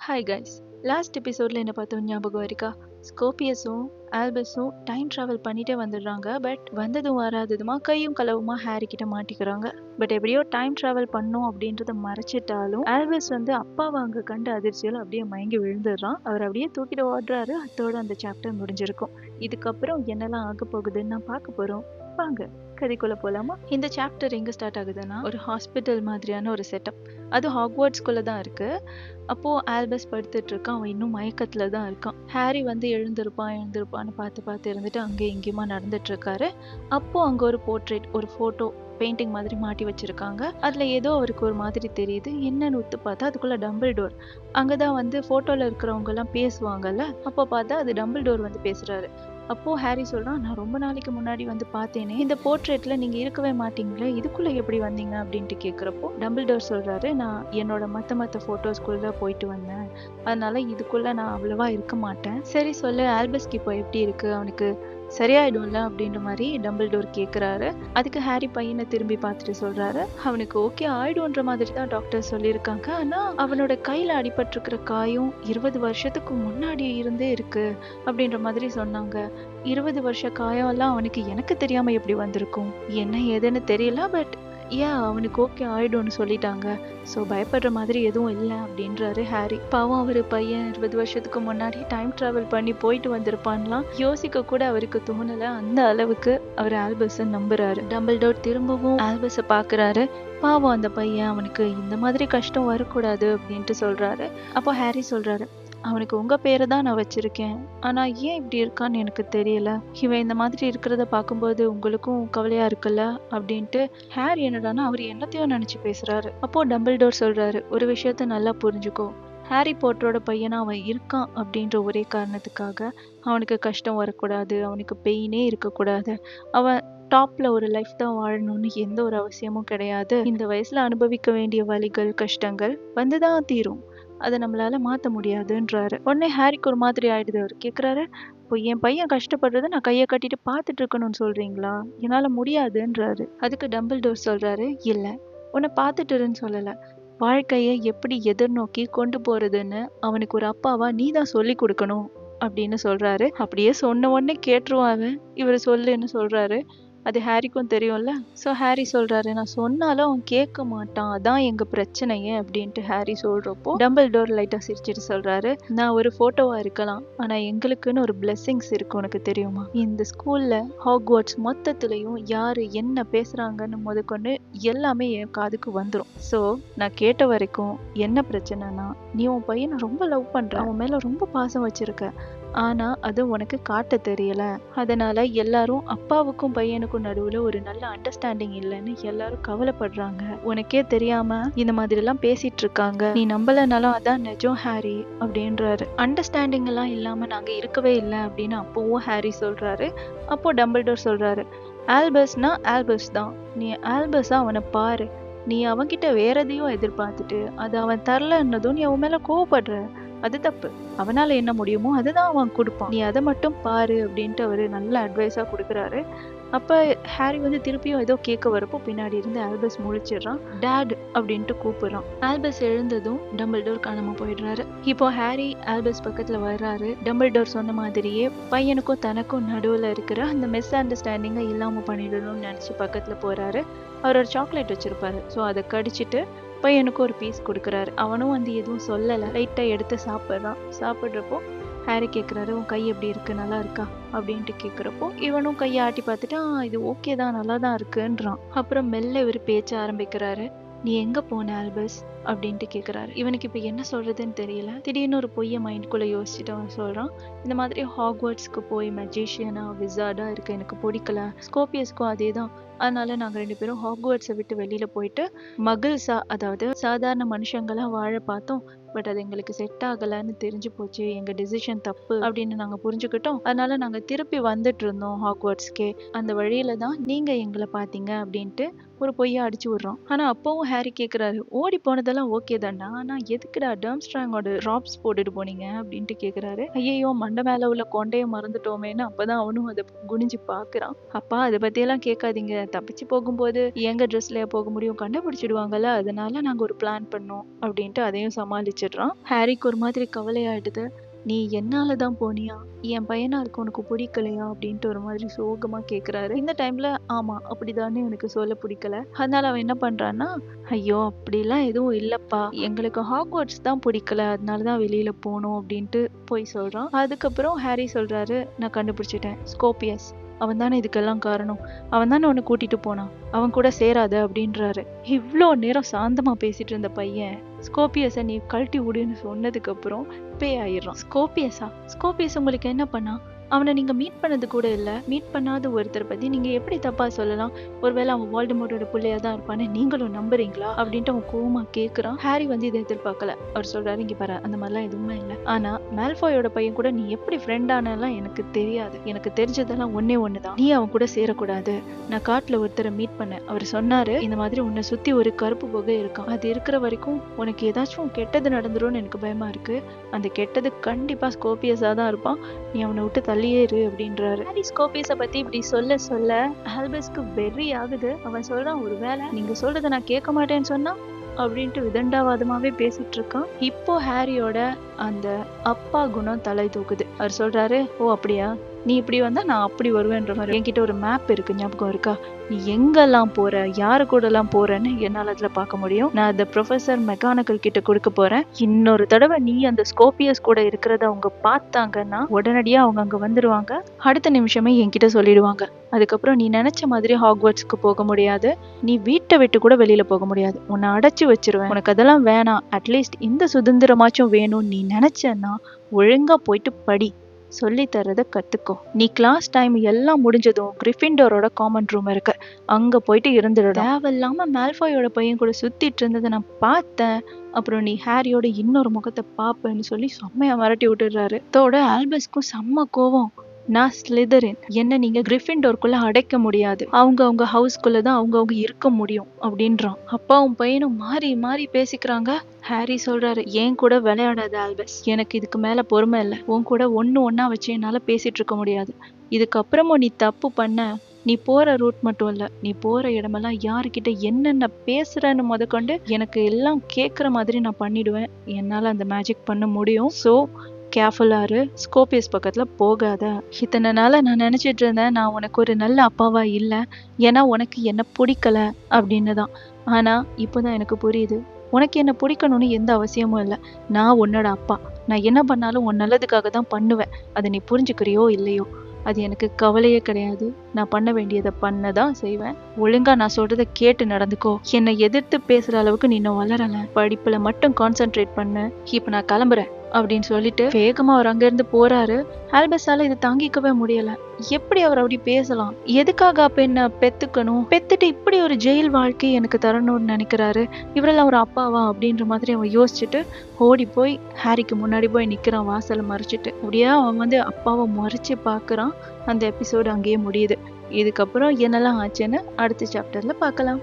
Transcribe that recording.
Hi guys. Last எபிசோட்ல என்ன பார்த்தோம் ஞாபகம் இருக்கா? ஸ்கோபியஸும் ஆல்பஸும் டைம் டிராவல் பண்ணிட்டே வந்துடுறாங்க. பட் வந்ததும் வராததுமா கையும் களவுமா ஹாரி கிட்ட மாட்டிக்கிறாங்க. பட் எப்படியோ டைம் டிராவல் பண்ணோம் அப்படின்றத மறைச்சிட்டாலும் ஆல்பஸ் அப்பாவை அங்க கண்டு அதிர்ச்சியில் அப்படியே மயங்கி விழுந்துடுறான். அவர் அப்படியே தூக்கிட்டு ஓடுறாரு. அதோட அந்த சாப்டர் முடிஞ்சிருக்கும். இதுக்கப்புறம் என்னெல்லாம் ஆக போகுதுன்னு நான் பார்க்க போறோம். வாங்க கதைக்குள்ள போலாமா? இந்த சாப்டர் எங்க ஸ்டார்ட் ஆகுதுன்னா, ஒரு ஹாஸ்பிட்டல் மாதிரியான ஒரு செட்டப். அது ஹாக்வர்ட்ஸ்குள்ள தான் இருக்கு. அப்போ ஆல்பஸ் படுத்துட்டு இருக்கான். அவன் இன்னும் மயக்கத்துல தான் இருக்கான். ஹாரி எழுந்திருப்பான்னு பார்த்து இருந்துட்டு அங்கே இங்கேயுமா நடந்துட்டு இருக்காரு. அப்போ அங்க ஒரு போர்ட்ரேட், ஒரு போட்டோ பெயிண்டிங் மாதிரி மாட்டி வச்சிருக்காங்க. அதுல ஏதோ அவருக்கு ஒரு மாதிரி தெரியுது. என்னன்னு உத்து பார்த்தா அதுக்குள்ள டம்பிள்டோர். அங்கதான் போட்டோல இருக்கிறவங்க எல்லாம் பேசுவாங்கல்ல. அப்போ பார்த்தா அது டம்பிள்டோர் பேசுறாரு. அப்போ ஹாரி சொல்றான், நான் ரொம்ப நாளைக்கு முன்னாடி பார்த்தேனே, இந்த போர்ட்ரேட்ல நீங்க இருக்கவே மாட்டீங்களே, இதுக்குள்ள எப்படி வந்தீங்க அப்படின்ட்டு கேக்குறப்போ டம்பிள்டோர் சொல்றாரு, நான் என்னோட மத்த போட்டோஸ்குள்ள போயிட்டு வந்தேன், அதனால இதுக்குள்ள நான் அவ்வளவா இருக்க மாட்டேன். சரி சொல்லு, ஆல்பஸ்க்கு இப்போ எப்படி இருக்கு, அவனுக்கு சரியாயிடும்ல அப்படின்ற மாதிரி டம்பிள்டோர் கேக்குறாரு. அதுக்கு ஹாரி பையனை திரும்பி பார்த்துட்டு சொல்றாரு, அவனுக்கு ஓகே ஆயிடும்ன்ற மாதிரி தான் டாக்டர் சொல்லியிருக்காங்க. ஆனா அவனோட கையில அடிபட்டிருக்கிற காயம் 20 வருஷத்துக்கு முன்னாடி இருந்தே இருக்கு அப்படின்ற மாதிரி சொன்னாங்க. 20 வருஷ காயம் எல்லாம் அவனுக்கு எனக்கு தெரியாம எப்படி வந்திருக்கும், என்ன ஏதுன்னு தெரியல. பட் ஏன் அவனுக்கு ஓகே ஆயிடும்னு சொல்லிட்டாங்க. ஸோ பயப்படுற மாதிரி எதுவும் இல்லை அப்படின்றாரு ஹாரி. பாவம் அவரு பையன் 20 வருஷத்துக்கு முன்னாடி டைம் டிராவல் பண்ணி போயிட்டு வந்திருப்பான்லாம் யோசிக்க கூட அவருக்கு தோணல. அந்த அளவுக்கு அவர் ஆல்பஸை நம்புறாரு. டம்பிள்டோர் திரும்பவும் ஆல்பஸை பாக்குறாரு. பாவம் அந்த பையன், அவனுக்கு இந்த மாதிரி கஷ்டம் வரக்கூடாது அப்படின்ட்டு சொல்றாரு. அப்போ ஹாரி சொல்றாரு, அவனுக்கு உங்க பேரை தான் நான் வச்சிருக்கேன், ஆனா ஏன் இப்படி இருக்கான்னு எனக்கு தெரியல. இவன் இந்த மாதிரி இருக்கிறத பார்க்கும்போது உங்களுக்கும் கவலையா இருக்குல்ல அப்படின்ட்டு. ஹாரி என்னடானா அவர் என்னத்தையும் நினைச்சு பேசுறாரு. அப்போ டம்பிள்டோர் சொல்றாரு, ஒரு விஷயத்த நல்லா புரிஞ்சுக்கோ, ஹாரி பாட்டரோட பையனா அவன் இருக்கான் அப்படின்ற ஒரே காரணத்துக்காக அவனுக்கு கஷ்டம் வரக்கூடாது, அவனுக்கு பெயினே இருக்கக்கூடாது, அவன் டாப்ல ஒரு லைஃப் தான் வாழணும்னு எந்த ஒரு அவசியமும் கிடையாது. இந்த வயசுல அனுபவிக்க வேண்டிய வலிகள் கஷ்டங்கள் வந்துதான் தீரும், அதை நம்மளால மாத்த முடியாதுன்றாரு. உடனே ஹாரிக்கு ஒரு மாதிரி ஆயிடுது. அவர் கேக்குறாரு, இப்போ என் பையன் கஷ்டப்படுறத நான் கையை கட்டிட்டு பார்த்துட்டு இருக்கணும்னு சொல்றீங்களா, என்னால முடியாதுன்றாரு. அதுக்கு டம்பிள்டோர் சொல்றாரு, இல்ல, உன்னை பார்த்துட்டு இருன்னு சொல்லல, வாழ்க்கையை எப்படி எதிர்நோக்கி கொண்டு போறதுன்னு அவனுக்கு ஒரு அப்பாவா நீ தான் சொல்லி கொடுக்கணும் அப்படின்னு சொல்றாரு. அப்படியே சொன்ன உடனே கேட்டுருவாங்க, இவர் சொல்லுன்னு சொல்றாரு. அது ஹாரிக்கும் தெரியும்ல. ஸோ ஹாரி சொல்றாரு, நான் சொன்னாலும் அவன் கேட்க மாட்டான், அதான் எங்க பிரச்சனையே அப்படின்ட்டு ஹாரி சொல்றப்போ டம்பிள்டோர் லைட்டா சிரிச்சிட்டு சொல்றாரு, நான் ஒரு போட்டோவா இருக்கலாம், ஆனா எங்களுக்குன்னு ஒரு பிளெஸிங்ஸ் இருக்கு, உனக்கு தெரியுமா? இந்த ஸ்கூல்ல ஹாக்வர்ட்ஸ் மொத்தத்துலயும் யாரு என்ன பேசுறாங்கன்னு முதற்கொண்டு எல்லாமே என் காதுக்கு வந்துடும். ஸோ நான் கேட்ட வரைக்கும் என்ன பிரச்சனைனா, நீ உன் பையனை ரொம்ப லவ் பண்ற, அவன் மேல ரொம்ப பாசம் வச்சிருக்க, ஆனா அது உனக்கு காட்ட தெரியல. அதனால எல்லாரும் அப்பாவுக்கும் பையனுக்கும் நடுவுல ஒரு நல்ல அண்டர்ஸ்டாண்டிங் இல்லைன்னு எல்லாரும் கவலைப்படுறாங்க. உனக்கே தெரியாம இந்த மாதிரி எல்லாம் பேசிட்டு இருக்காங்க, நீ நம்பலனாலும் அதான் நிஜம் ஹாரி அப்படின்றாரு. அண்டர்ஸ்டாண்டிங் எல்லாம் இல்லாம நாங்க இருக்கவே இல்லை அப்படின்னு அப்பவும் ஹாரி சொல்றாரு. அப்போ டம்பிள்டோர் சொல்றாரு, ஆல்பஸ்னா ஆல்பஸ் தான், நீ ஆல்பஸா அவனை பாரு, நீ அவன்கிட்ட வேற எதையும் எதிர்பார்த்துட்டு அது அவன் தரலன்னதும் நீ அவன் மேல கோவப்படுற, அது தப்பு. அவனால என்ன முடியுமோ அதுதான் அவன் கொடுப்பான், நீ அதை மட்டும் பாரு அப்படின்ட்டு அவரு நல்ல அட்வைஸா கொடுக்குறாரு. அப்ப ஹாரி திருப்பியும் ஏதோ கேட்க வரப்போ பின்னாடி இருந்து ஆல்பஸ் முழிச்சிடுறான். டேட் அப்படின்ட்டு கூப்பிடுறான். ஆல்பஸ் எழுந்ததும் டம்பிள்டோர் காணாம போயிடுறாரு. இப்போ ஹாரி ஆல்பஸ் பக்கத்துல வர்றாரு. டம்பிள்டோர் சொன்ன மாதிரியே பையனுக்கும் தனக்கும் நடுவுல இருக்கிற அந்த மிஸ் அண்டர்ஸ்டாண்டிங்க இல்லாம பண்ணிடணும்னு நினைச்சு பக்கத்துல போறாரு. அவர் ஒரு சாக்லேட் வச்சிருப்பாரு. ஸோ அதை கடிச்சிட்டு பையனுக்கு ஒரு பீஸ் கொடுக்குறாரு. அவனும் எதுவும் சொல்லலை, லைட்டாக எடுத்து சாப்பிட்றான். சாப்பிட்றப்போ ஹாரி கேட்குறாரு, உன் கை எப்படி இருக்கு, நல்லா இருக்கா அப்படின்ட்டு கேட்குறப்போ இவனும் கையை ஆட்டி பார்த்துட்டு இது ஓகே தான், நல்லா தான் இருக்குன்றான். அப்புறம் மெல்ல இவர் பேச்ச ஆரம்பிக்கிறாரு. நீ எங்க போன ஆல்பஸ் அப்படின்ட்டு கேட்குறாரு. இவனுக்கு இப்போ என்ன சொல்றதுன்னு தெரியல. திடீர்னு ஒரு பொய்ய மைண்டுக்குள்ள யோசிச்சுட்டு அவன் சொல்றான், இந்த மாதிரி ஹாக்வர்ட்ஸ்க்கு போய் மெஜிஷியனா விசார்டா இருக்க எனக்கு பிடிக்கல, ஸ்கோபியஸ்க்கும் அதே தான், அதனால நாங்க 2 பேரும் ஹாக்வர்ட்ஸை விட்டு வெளியில போயிட்டு மகிழ்ஸா, அதாவது சாதாரண மனுஷங்களா வாழ பார்த்தோம். பட் அது எங்களுக்கு செட் ஆகலன்னு தெரிஞ்சு போச்சு, எங்க டிசிஷன் தப்பு அப்படின்னு நாங்க புரிஞ்சுக்கிட்டோம். அதனால நாங்க திருப்பி வந்துட்டு இருந்தோம் ஹாக்வர்ட்ஸ்க்கே, அந்த வழியில தான் நீங்க எங்களை பாத்தீங்க அப்படின்ட்டு ஒரு பொய்யை அடிச்சு விடுறான். ஆனா அப்பவும் ஹாரி கேக்குறாரு, ஓடி போனதெல்லாம் ஓகே தான்டா, ஆனா எதுக்குடா டர்ம்ஸ்ட்ராங்கோட ட்ராப்ஸ் போட்டுட்டு போனீங்க அப்படின்ட்டு கேக்குறாரு. ஐயோ மண்டை மேல உள்ள கொண்டையை மறந்துட்டோமேன்னு அப்பதான் அவனும் அதை குனிஞ்சு பாக்குறான். அப்பா அதை பத்தியெல்லாம் கேட்காதீங்க, தப்பிச்சு போகும்போது எங்க ட்ரெஸ்லயா போக முடியும், கண்டுபிடிச்சிடுவாங்கல்ல, அதனால நாங்க ஒரு பிளான் பண்ணோம் அப்படின்ட்டு அதையும் சமாளிச்சிடுறான். ஹாரிக்கு ஒரு மாதிரி கவலையாயிடுது. நீ என்னாலதான் போனியா, என் பையனா இருக்க உனக்கு பிடிக்கலையா அப்படின்ட்டு ஒரு மாதிரி சோகமா கேக்குறாரு. இந்த டைம்ல ஆமா அப்படிதானே எனக்கு சொல்ல பிடிக்கல. அதனால அவன் என்ன பண்றான்னா, ஐயோ அப்படிலாம் எதுவும் இல்லப்பா, எங்களுக்கு ஹாக்வர்ட்ஸ் தான் பிடிக்கல, அதனாலதான் வெளியில போனோம் அப்படின்ட்டு போய் சொல்றான். அதுக்கப்புறம் ஹாரி சொல்றாரு, நான் கண்டுபிடிச்சிட்டேன், ஸ்கோபியஸ் அவன் தானே இதுக்கெல்லாம் காரணம், அவன் தானே உன்னை கூட்டிட்டு போனான், அவன் கூட சேராத அப்படின்றாரு. இவ்வளோ நேரம் சாந்தமா பேசிட்டு இருந்த பையன் ஸ்கோபியஸை நீ கழட்டி விடுன்னு சொன்னதுக்கு அப்புறம் பே ஆயிடுறான். ஸ்கோபியஸ் உங்களுக்கு என்ன பண்ணா, அவனை நீங்க மீட் பண்ணது கூட இல்ல, மீட் பண்ணாத ஒருத்தர் பத்தி நீங்க எப்படி தப்பா சொல்லலாம், ஒருவேளை அவன் வால்டமோட்டோட பிள்ளையா தான் இருப்பான்னு நீங்களும் நம்புறீங்களா அப்படின்ட்டு அவன் கோவமா கேக்குறான். ஹாரி இதை எதிர்பார்க்கல. அவர் சொல்றாரு, இங்க பாரு அந்த மாதிரிலாம் எதுவுமே இல்லை, ஆனா மேல்ஃபாயோட பையன் கூட நீ எப்படி ஃப்ரெண்ட் ஆனாலாம் எனக்கு தெரியாது, எனக்கு தெரிஞ்சதெல்லாம் ஒன்னே ஒண்ணுதான், நீ அவன் கூட சேரக்கூடாது. நான் காட்டுல ஒருத்தரை மீட் பண்ணேன், அவர் சொன்னாரு இந்த மாதிரி உன்னை சுத்தி ஒரு கருப்பு புகை இருக்கான், அது இருக்கிற வரைக்கும் உனக்கு ஏதாச்சும் கெட்டது நடந்துரும்னு எனக்கு பயமா இருக்கு, அந்த கெட்டது கண்டிப்பா ஸ்கோபியஸா தான் இருப்பான், நீ அவனை விட்டு தள்ளியே இரு அப்படின்றாரு. ஹாரி ஸ்கோபியஸை பத்தி இப்படி சொல்ல சொல்ல ஆல்பஸ்க்கு வெறி ஆகுது. அவன் சொல்றான், ஒரு வேளை நீங்க சொல்றதை நான் கேட்க மாட்டேன்னு சொன்னா அப்படின்ட்டு விதண்டாவாதமாவே பேசிட்டு இருக்கான். இப்போ ஹாரியோட அந்த அப்பா குணம் தலை தூக்குது. அவர் சொல்றாரு, ஓ அப்படியா, நீ இப்படி வந்தா நான் அப்படி வருவேன்ற மாதிரி, என்கிட்ட ஒரு மேப் இருக்கு ஞாபகம் இருக்கா, நீ எங்கெல்லாம் போற யாரு கூட எல்லாம் போறன்னு என்னால அதுல பார்க்க முடியும், நான் அந்த ப்ரொஃபசர் மெக்கானிக்கல் கிட்ட கொடுக்க போறேன், இன்னொரு தடவை நீ அந்த ஸ்கோபியஸ் கூட இருக்கிறத அவங்க பார்த்தாங்கன்னா உடனடியா அவங்க அங்க வந்துருவாங்க, அடுத்த நிமிஷமே என்கிட்ட சொல்லிடுவாங்க, அதுக்கப்புறம் நீ நினைச்ச மாதிரி ஹாக்வர்ட்ஸ்க்கு போக முடியாது, நீ வீட்டை விட்டு கூட வெளியில போக முடியாது, உன்னை அடைச்சு வச்சிருவேன், உனக்கு அதெல்லாம் வேணாம், அட்லீஸ்ட் இந்த சுதந்திரமாச்சும் வேணும் நீ நினைச்சன்னா ஒழுங்கா போயிட்டு படி, சொல்லி தரத கத்துக்கோ, நீ கிளாஸ் டைம் எல்லாம் முடிஞ்சதும் கிரிஃபிண்டோரோட காமன் ரூம் இருக்கு, அங்க போயிட்டு இருந்துடும், தேவையில்லாம மேல்ஃபாயோட பையன் கூட சுத்திட்டு இருந்ததை நான் பார்த்தேன், அப்புறம் நீ ஹாரியோட இன்னொரு முகத்தை பாப்பேன்னு சொல்லி செம்மையா மிரட்டி விட்டுடுறாரு. அதோட ஆல்பஸ்க்கும் செம்ம கோவம், நான் ஸ்லிதரின், என்ன நீங்க கிரிஃபிண்டோருக்குள்ள அடைக்க முடியாது, அவங்க ஹவுஸ்குள்ளதான் அவங்க இருக்க முடியும் அப்படின்றான். அப்பாவும் பையனும் மாறி மாறி பேசிக்கிறாங்க. ஹாரி சொல்றாரு, ஏன் கூட விளையாடாத ஆல்பஸ், எனக்கு இதுக்கு மேல பொறுமை இல்லை, உன் கூட ஒன்னா வச்சு என்னால பேசிட்டு இருக்க முடியாது, இதுக்கப்புறமும் நீ தப்பு பண்ண, நீ போற ரூட் மட்டும் இல்ல, நீ போற இடமெல்லாம் யாருக்கிட்ட என்னென்ன பேசுறன்னு முதற்கொண்டு எனக்கு எல்லாம் கேட்குற மாதிரி நான் பண்ணிடுவேன், என்னால அந்த மேஜிக் பண்ண முடியும், ஸோ கேர்ஃபுல்லாரு, ஸ்கோபியஸ் பக்கத்துல போகாத. இத்தனை நாளா நான் நினைச்சிட்டு இருந்தேன் நான் உனக்கு ஒரு நல்ல அப்பாவா இல்லை, ஏன்னா உனக்கு என்ன பிடிக்கல அப்படின்னு தான், ஆனா இப்போதான் எனக்கு புரியுது, உனக்கு என்ன பிடிக்கணும்னு எந்த அவசியமும் இல்லை, நான் உன்னோட அப்பா, நான் என்ன பண்ணாலும் உன் நல்லதுக்காக தான் பண்ணுவேன், அதை நீ புரிஞ்சுக்கிறியோ இல்லையோ அது எனக்கு கவலையே கிடையாது, நான் பண்ண வேண்டியதை பண்ணதான் செய்வேன், ஒழுங்கா நான் சொல்றதை கேட்டு நடந்துக்கோ, என்னை எதிர்த்து பேசுற அளவுக்கு நீ இன்னும் வளரல, படிப்புல மட்டும் கான்சென்ட்ரேட் பண்ணு, இப்ப நான் கிளம்புறேன் அப்படின்னு சொல்லிட்டு வேகமா அவர் அங்கிருந்து போறாரு. ஆல்பஸால இதை தாங்கிக்கவே முடியல, எப்படி அவர் அப்படி பேசலாம், எதுக்காக அப்ப என்ன பெத்துக்கணும், பெத்துட்டு இப்படி ஒரு ஜெயில் வாழ்க்கை எனக்கு தரணும்னு நினைக்கிறாரு, இவரெல்லாம் ஒரு அப்பாவா அப்படின்ற மாதிரி அவன் யோசிச்சுட்டு ஓடி போய் ஹாரிக்கு முன்னாடி போய் நிக்கிறான், வாசலை மறைச்சிட்டு. அப்படியே அவன் அப்பாவை மறைச்சு பாக்குறான். அந்த எபிசோடு அங்கேயே முடியுது. இதுக்கப்புறம் என்னெல்லாம் ஆச்சுன்னு அடுத்த சாப்டர்ல பார்க்கலாம்.